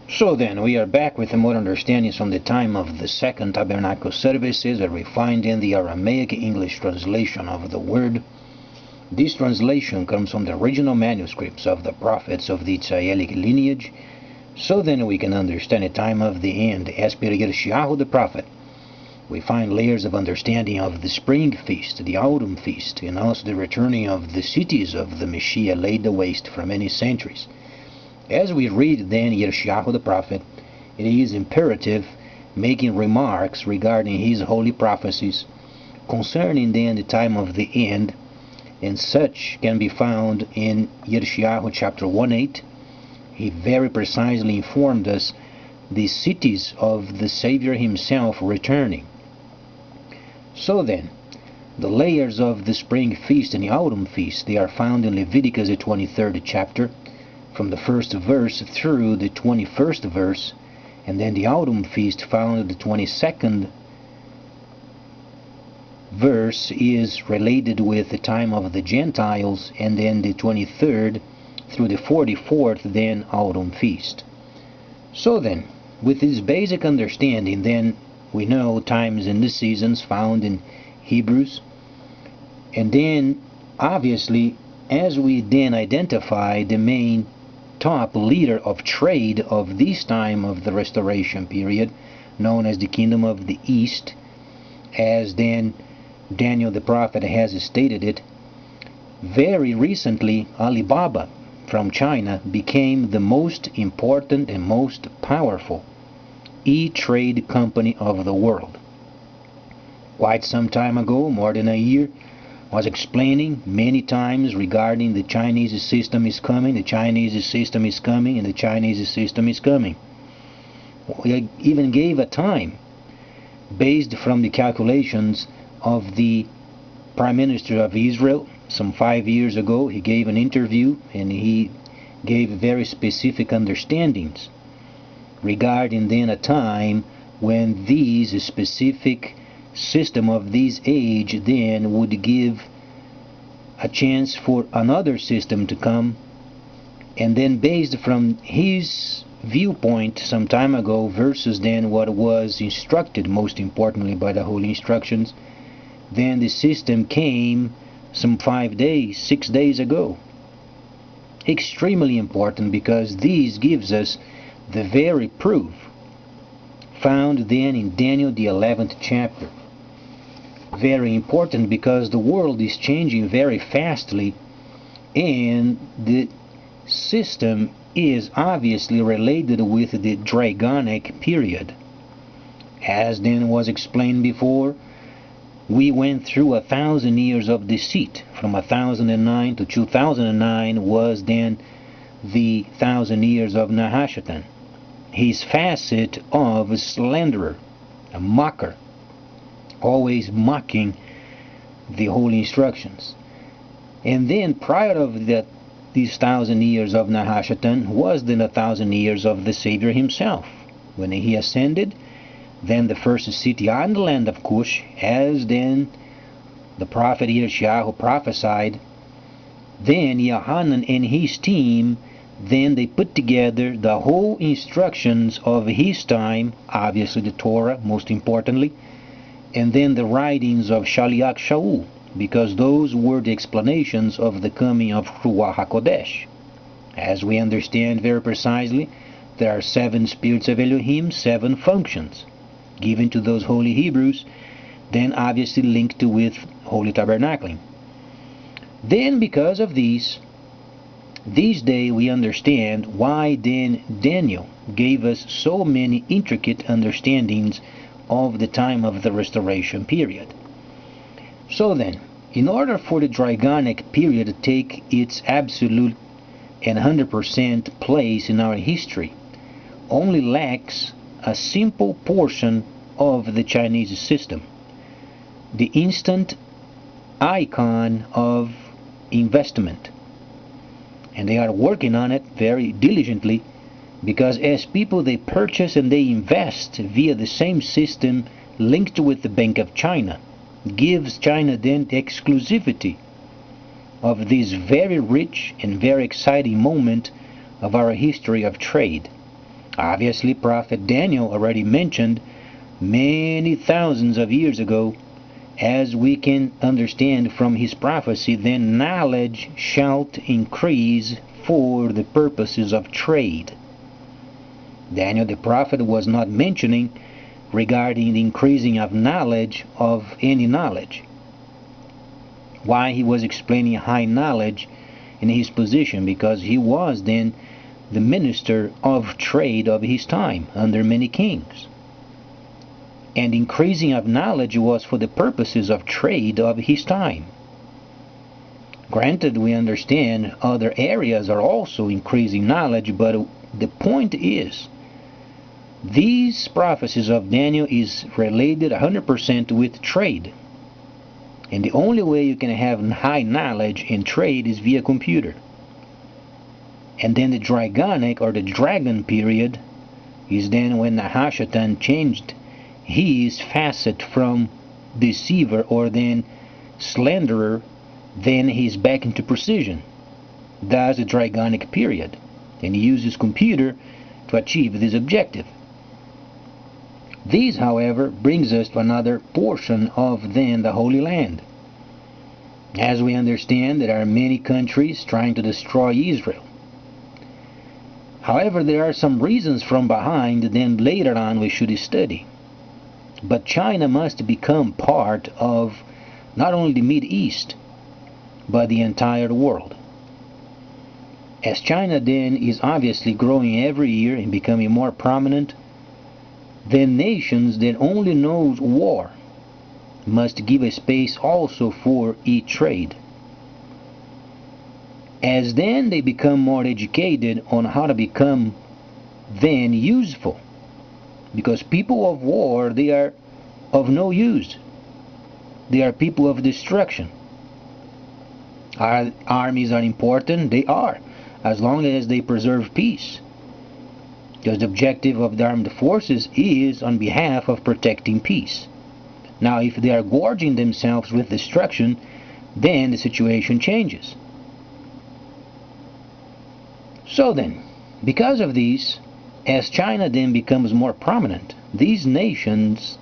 So then, we are back with more understandings from the time of the Second Tabernacle services, where we find in the Aramaic English translation of the word. This translation comes from the original manuscripts of the prophets of the Israelic lineage. So then we can understand the time of the end as per Yirmiyahu the prophet. We find layers of understanding of the spring feast, the autumn feast, and also the returning of the cities of the Messiah laid waste for many centuries. As we read then Yirmiyahu the prophet, it is imperative making remarks regarding his holy prophecies concerning then the time of the end, and such can be found in Yirmiyahu chapter 1:8. He very precisely informed us the cities of the Savior himself returning. So then, the layers of the spring feast and the autumn feast, they are found in Leviticus the 23rd chapter, from the 1st verse through the 21st verse, and then the autumn feast found in the 22nd verse is related with the time of the Gentiles, and then the 23rd through the 44th then autumn feast. So then, with this basic understanding, then we know times and the seasons found in Hebrews, and then obviously as we then identify the main top leader of trade of this time of the restoration period, known as the Kingdom of the East, as then Daniel the prophet has stated it, very recently Alibaba from China became the most important and most powerful e-trade company of the world. Quite some time ago, more than a year, was explaining many times regarding the Chinese system is coming, the Chinese system is coming, and the Chinese system is coming. We even gave a time based from the calculations of the Prime Minister of Israel some 5 years ago. He gave an interview and he gave very specific understandings regarding then a time when these specific system of this age then would give a chance for another system to come, and then based from his viewpoint some time ago versus then what was instructed most importantly by the holy instructions, then the system came some 5 days, 6 days ago. Extremely important, because this gives us the very proof found then in Daniel the 11th chapter. Very important because the world is changing very fastly, and the system is obviously related with the Dragonic period. As then was explained before, we went through 1,000 years of deceit. From 1009 to 2009 was then the 1,000 years of Nahashatan, his facet of slanderer, a mocker, always mocking the holy instructions. And then prior of that, these 1,000 years of Nahashatan was then 1,000 years of the Savior himself. When he ascended, then the first city on the land of Cush, as then the prophet Yirmiyahu prophesied, then Yohanan and his team, then they put together the whole instructions of his time, obviously the Torah most importantly, and then the writings of Shaliach Shaul, because those were the explanations of the coming of Ruach HaKodesh. As we understand very precisely, there are 7 spirits of Elohim, 7 functions given to those holy Hebrews, then obviously linked to with holy tabernacling. Then because of this day we understand why then Daniel gave us so many intricate understandings of the time of the restoration period. So then, in order for the Dragonic period to take its absolute and 100% place in our history, only lacks a simple portion of the Chinese system, the instant icon of investment. And they are working on it very diligently, because as people they purchase and they invest via the same system linked with the Bank of China, gives China then the exclusivity of this very rich and very exciting moment of our history of trade. Obviously, Prophet Daniel already mentioned many thousands of years ago, as we can understand from his prophecy, then knowledge shall increase for the purposes of trade. Daniel the prophet was not mentioning regarding the increasing of knowledge of any knowledge. Why he was explaining high knowledge in his position? Because he was then the minister of trade of his time under many kings. And increasing of knowledge was for the purposes of trade of his time. Granted, we understand other areas are also increasing knowledge, but the point is, these prophecies of Daniel is related 100% with trade. And the only way you can have high knowledge in trade is via computer. And then the Dragonic or the Dragon period is then when Nahashatan changed his facet from deceiver or then slanderer, then he's back into precision. That's the Dragonic period. And he uses computer to achieve this objective. This, however, brings us to another portion of then the Holy Land. As we understand, there are many countries trying to destroy Israel. However, there are some reasons from behind, then later on we should study. But China must become part of not only the Mid-East, but the entire world. As China then is obviously growing every year and becoming more prominent, then nations that only knows war must give a space also for e-trade. As then they become more educated on how to become then useful, because people of war, they are of no use. They are people of destruction. Our armies are important, they are, as long as they preserve peace. Because the objective of the armed forces is on behalf of protecting peace. Now, if they are gorging themselves with destruction, then the situation changes. So then, because of this, as China then becomes more prominent, these nations,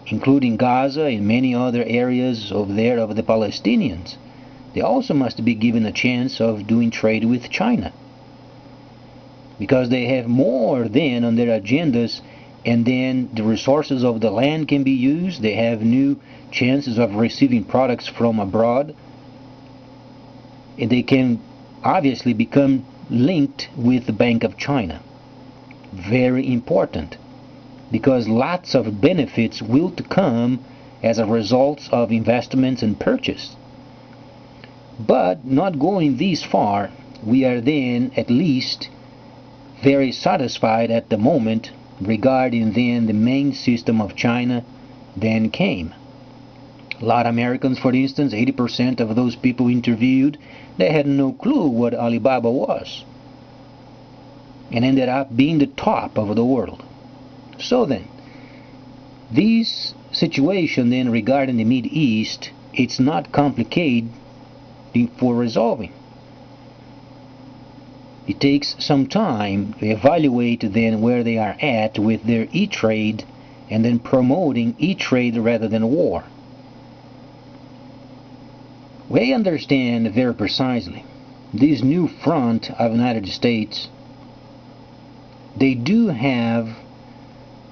including Gaza and many other areas over there of the Palestinians, they also must be given a chance of doing trade with China. Because they have more then on their agendas, and then the resources of the land can be used. They have new chances of receiving products from abroad, and they can obviously become linked with the Bank of China. Very important, because lots of benefits will come as a result of investments and purchase. But not going this far, we are then at least very satisfied at the moment regarding then the main system of China then came. A lot of Americans, for instance, 80% of those people interviewed, they had no clue what Alibaba was, and ended up being the top of the world. So then, this situation then regarding the Mid-East, it's not complicated for resolving. It takes some time to evaluate then where they are at with their e-trade, and then promoting e-trade rather than war. We understand very precisely this new front of the United States, they do have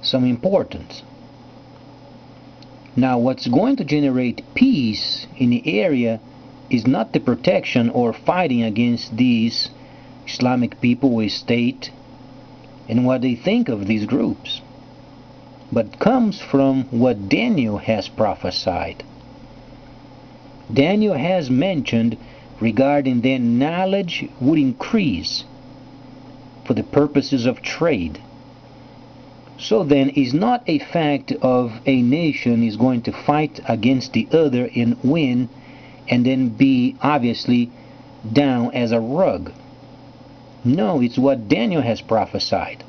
some importance. Now, what's going to generate peace in the area is not the protection or fighting against these Islamic people or state and what they think of these groups, but comes from what Daniel has prophesied. Daniel has mentioned regarding their knowledge would increase for the purposes of trade. So then, it's not a fact of a nation is going to fight against the other and win, and then be obviously down as a rug. No, it's what Daniel has prophesied.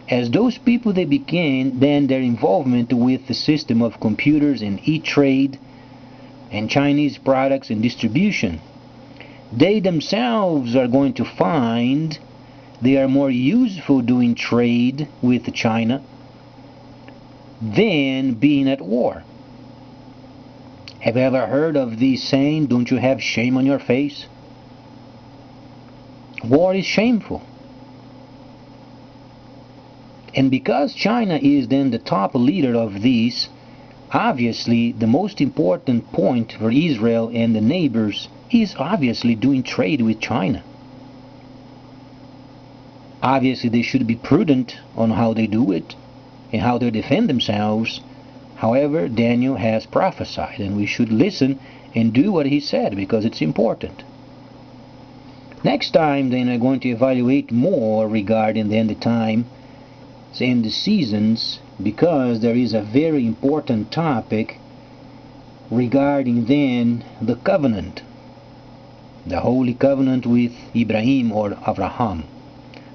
As those people, they began then their involvement with the system of computers and e-trade and Chinese products and distribution, they themselves are going to find they are more useful doing trade with China than being at war. Have you ever heard of this saying, don't you have shame on your face? War is shameful. And because China is then the top leader of this, obviously the most important point for Israel and the neighbors is obviously doing trade with China. Obviously they should be prudent on how they do it and how they defend themselves. However, Daniel has prophesied, and we should listen and do what he said because it's important. Next time then I'm going to evaluate more regarding then the time and the seasons, because there is a very important topic regarding then the covenant, the holy covenant with Ibrahim or Abraham.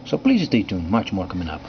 So please stay tuned, much more coming up.